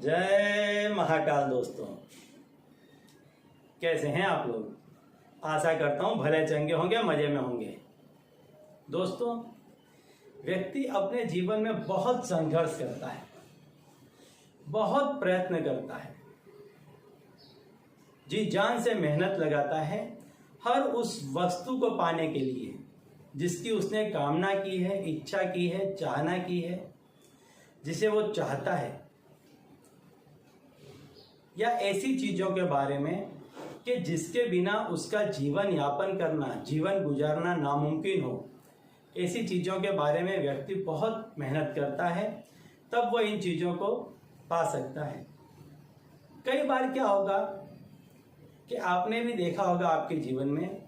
जय महाकाल दोस्तों, कैसे हैं आप लोग। आशा करता हूं भले चंगे होंगे, मजे में होंगे। दोस्तों, व्यक्ति अपने जीवन में बहुत संघर्ष करता है, बहुत प्रयत्न करता है, जी जान से मेहनत लगाता है हर उस वस्तु को पाने के लिए जिसकी उसने कामना की है, इच्छा की है, चाहना की है, जिसे वो चाहता है, या ऐसी चीजों के बारे में कि जिसके बिना उसका जीवन यापन करना, जीवन गुजारना नामुमकिन हो। ऐसी चीजों के बारे में व्यक्ति बहुत मेहनत करता है, तब वो इन चीजों को पा सकता है। कई बार क्या होगा कि आपने भी देखा होगा आपके जीवन में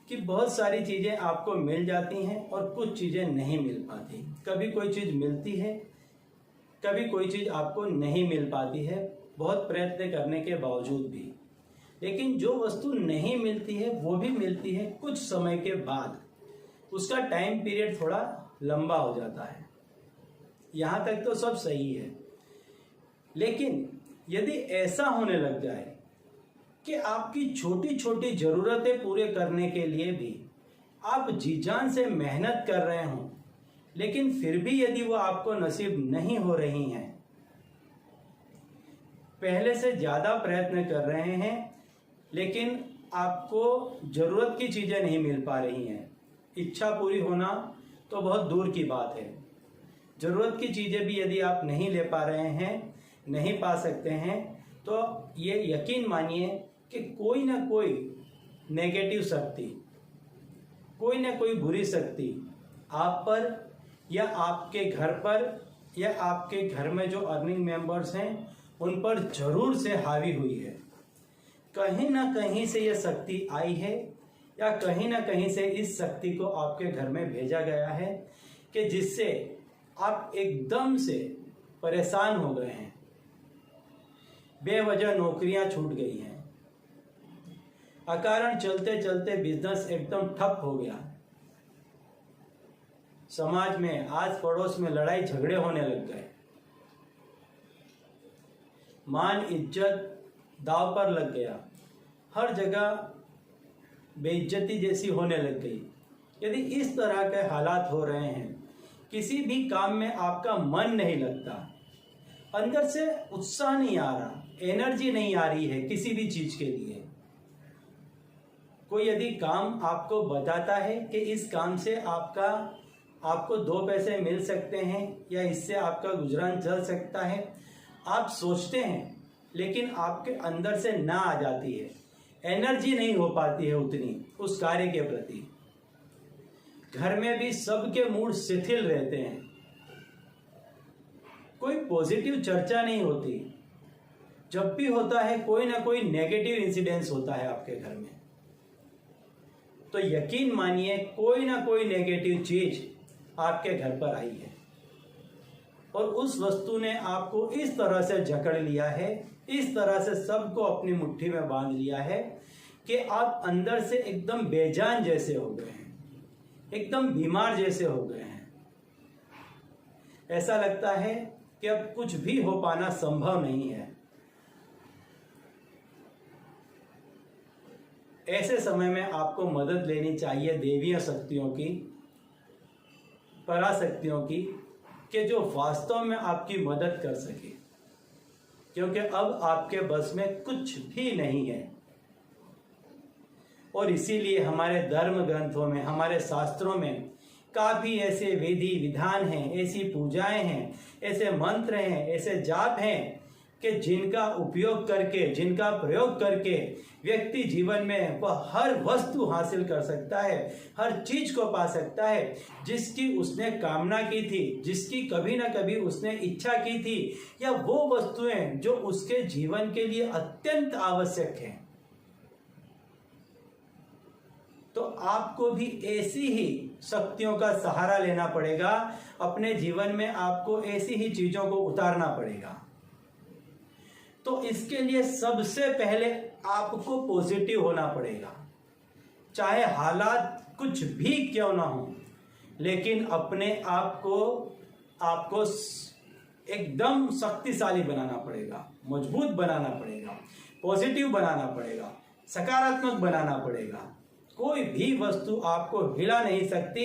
कि बहुत सारी चीजें आपको मिल जाती हैं और कुछ चीजें नहीं मिल पाती। कभी कोई चीज मिलती है, कभी कोई चीज आपको नहीं मिल पाती है, बहुत प्रयत्न करने के बावजूद भी। लेकिन जो वस्तु नहीं मिलती है वो भी मिलती है कुछ समय के बाद, उसका टाइम पीरियड थोड़ा लंबा हो जाता है। यहाँ तक तो सब सही है, लेकिन यदि ऐसा होने लग जाए कि आपकी छोटी छोटी जरूरतें पूरे करने के लिए भी आप जी जान से मेहनत कर रहे हों, लेकिन फिर भी यदि वो आपको नसीब नहीं हो रही हैं, पहले से ज़्यादा प्रयत्न कर रहे हैं लेकिन आपको ज़रूरत की चीज़ें नहीं मिल पा रही हैं, इच्छा पूरी होना तो बहुत दूर की बात है, ज़रूरत की चीज़ें भी यदि आप नहीं ले पा रहे हैं, नहीं पा सकते हैं, तो ये यकीन मानिए कि कोई ना कोई नेगेटिव शक्ति, कोई ना कोई बुरी शक्ति आप पर या आपके घर पर या आपके घर में जो अर्निंग मेंबर्स हैं उन पर जरूर से हावी हुई है। कहीं ना कहीं से यह शक्ति आई है या कहीं ना कहीं से इस शक्ति को आपके घर में भेजा गया है कि जिससे आप एकदम से परेशान हो गए हैं, बेवजह नौकरियां छूट गई हैं, अकारण चलते चलते बिजनेस एकदम ठप हो गया, समाज में आस पड़ोस में लड़ाई झगड़े होने लग गए, मान इज्जत दाव पर लग गया, हर जगह बेइज्जती जैसी होने लग गई। यदि इस तरह के हालात हो रहे हैं, किसी भी काम में आपका मन नहीं लगता, अंदर से उत्साह नहीं आ रहा, एनर्जी नहीं आ रही है किसी भी चीज के लिए, कोई यदि काम आपको बताता है कि इस काम से आपको 2 पैसे मिल सकते हैं या इससे आपका गुजरान चल सकता है, आप सोचते हैं लेकिन आपके अंदर से ना आ जाती है, एनर्जी नहीं हो पाती है उतनी उस कार्य के प्रति। घर में भी सबके मूड शिथिल रहते हैं, कोई पॉजिटिव चर्चा नहीं होती, जब भी होता है कोई ना कोई नेगेटिव इंसिडेंस होता है आपके घर में। तो यकीन मानिए कोई ना कोई नेगेटिव चीज आपके घर पर आई है और उस वस्तु ने आपको इस तरह से जकड़ लिया है, इस तरह से सबको अपनी मुट्ठी में बांध लिया है कि आप अंदर से एकदम बेजान जैसे हो गए हैं, एकदम बीमार जैसे हो गए हैं। ऐसा लगता है कि अब कुछ भी हो पाना संभव नहीं है। ऐसे समय में आपको मदद लेनी चाहिए देवीय शक्तियों की, पराशक्तियों की, कि जो वास्तव में आपकी मदद कर सके, क्योंकि अब आपके बस में कुछ भी नहीं है। और इसीलिए हमारे धर्म ग्रंथों में, हमारे शास्त्रों में काफी ऐसे विधि विधान हैं, ऐसी पूजाएं हैं, ऐसे मंत्र हैं, ऐसे जाप हैं कि जिनका उपयोग करके, जिनका प्रयोग करके व्यक्ति जीवन में वह हर वस्तु हासिल कर सकता है, हर चीज को पा सकता है जिसकी उसने कामना की थी, जिसकी कभी ना कभी उसने इच्छा की थी, या वो वस्तुएं जो उसके जीवन के लिए अत्यंत आवश्यक हैं। तो आपको भी ऐसी ही शक्तियों का सहारा लेना पड़ेगा, अपने जीवन में आपको ऐसी ही चीजों को उतारना पड़ेगा। तो इसके लिए सबसे पहले आपको पॉजिटिव होना पड़ेगा, चाहे हालात कुछ भी क्यों ना हो, लेकिन अपने आप को एकदम शक्तिशाली बनाना पड़ेगा, मजबूत बनाना पड़ेगा, पॉजिटिव बनाना पड़ेगा, सकारात्मक बनाना पड़ेगा। कोई भी वस्तु आपको हिला नहीं सकती,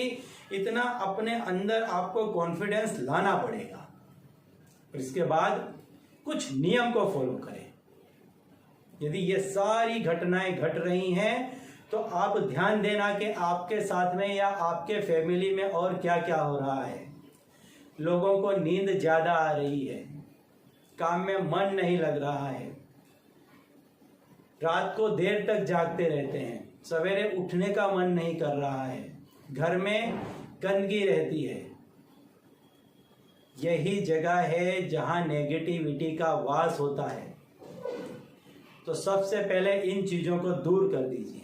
इतना अपने अंदर आपको कॉन्फिडेंस लाना पड़ेगा। और इसके बाद कुछ नियम को फॉलो करें। यदि ये सारी घटनाएं घट रही हैं तो आप ध्यान देना कि आपके साथ में या आपके फैमिली में और क्या क्या हो रहा है। लोगों को नींद ज़्यादा आ रही है, काम में मन नहीं लग रहा है, रात को देर तक जागते रहते हैं, सवेरे उठने का मन नहीं कर रहा है, घर में गंदगी रहती है। यही जगह है जहां नेगेटिविटी का वास होता है। तो सबसे पहले इन चीज़ों को दूर कर दीजिए।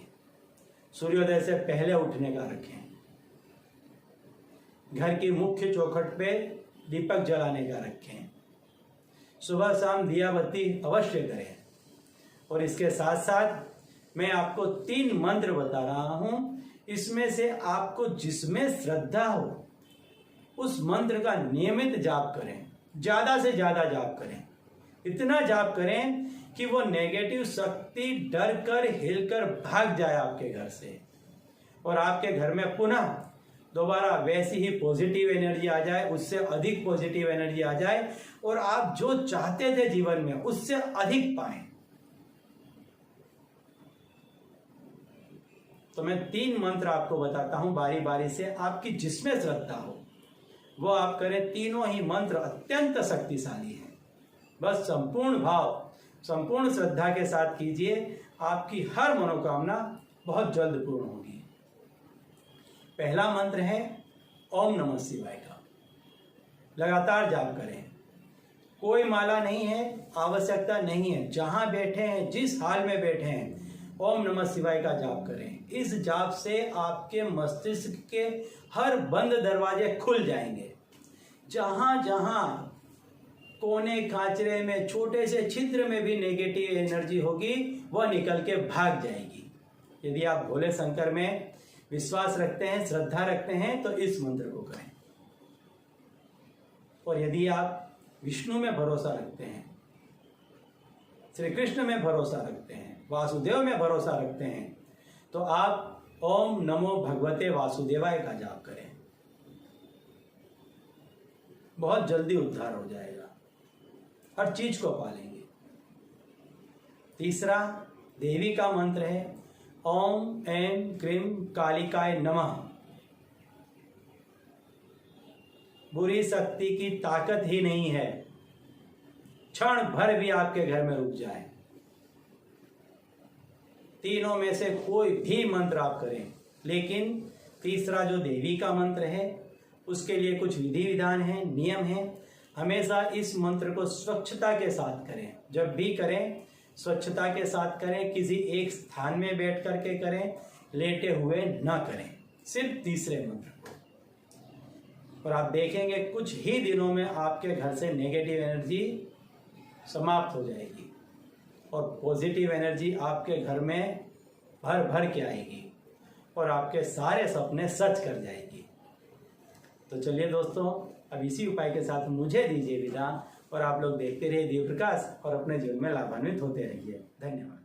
सूर्योदय से पहले उठने का रखें। घर की मुख्य चौखट पे दीपक जलाने का रखें। सुबह शाम दिया बत्ती अवश्य करें। और इसके साथ साथ मैं आपको 3 मंत्र बता रहा हूं, इसमें से आपको जिसमें श्रद्धा हो उस मंत्र का नियमित जाप करें, ज़्यादा से ज़्यादा जाप करें। इतना जाप करें कि वो नेगेटिव शक्ति डर कर हिलकर भाग जाए आपके घर से, और आपके घर में पुनः दोबारा वैसी ही पॉजिटिव एनर्जी आ जाए, उससे अधिक पॉजिटिव एनर्जी आ जाए, और आप जो चाहते थे जीवन में उससे अधिक पाएं। तो मैं 3 मंत्र आपको बताता हूं बारी बारी से, आपकी जिसमें श्रद्धा हो वो आप करें। तीनों ही मंत्र अत्यंत शक्तिशाली हैं। बस संपूर्ण भाव, संपूर्ण श्रद्धा के साथ कीजिए, आपकी हर मनोकामना बहुत जल्द पूर्ण होगी। पहला मंत्र है ओम नमः शिवाय का। लगातार जाप करें। कोई माला नहीं है, आवश्यकता नहीं है, जहां बैठे हैं, जिस हाल में बैठे हैं, ओम नमः शिवाय का जाप करें। इस जाप से आपके मस्तिष्क के हर बंद दरवाजे खुल जाएंगे। जहां जहां कोने खांचरे में, छोटे से छिद्र में भी नेगेटिव एनर्जी होगी, वह निकल के भाग जाएगी। यदि आप भोले शंकर में विश्वास रखते हैं, श्रद्धा रखते हैं, तो इस मंत्र को करें। और यदि आप विष्णु में भरोसा रखते हैं, श्री कृष्ण में भरोसा रखते हैं, वासुदेव में भरोसा रखते हैं, तो आप ओम नमो भगवते वासुदेवाय का जाप करें। बहुत जल्दी उद्धार हो जाएगा, हर चीज को पालेंगे। तीसरा देवी का मंत्र है ओम ऐं क्रीं कालिकाय नमः। बुरी शक्ति की ताकत ही नहीं है, क्षण भर भी आपके घर में रुक जाए। तीनों में से कोई भी मंत्र आप करें, लेकिन तीसरा जो देवी का मंत्र है उसके लिए कुछ विधि विधान है, नियम है। हमेशा इस मंत्र को स्वच्छता के साथ करें। जब भी करें स्वच्छता के साथ करें, किसी एक स्थान में बैठ करके करें, लेटे हुए न करें, सिर्फ तीसरे मंत्र को। और आप देखेंगे कुछ ही दिनों में आपके घर से नेगेटिव एनर्जी समाप्त हो जाएगी और पॉजिटिव एनर्जी आपके घर में भर भर के आएगी और आपके सारे सपने सच कर जाएगी। तो चलिए दोस्तों, अब इसी उपाय के साथ मुझे दीजिए विदा, और आप लोग देखते रहिए दिव्य प्रकाश और अपने जीवन में लाभान्वित होते रहिए। धन्यवाद।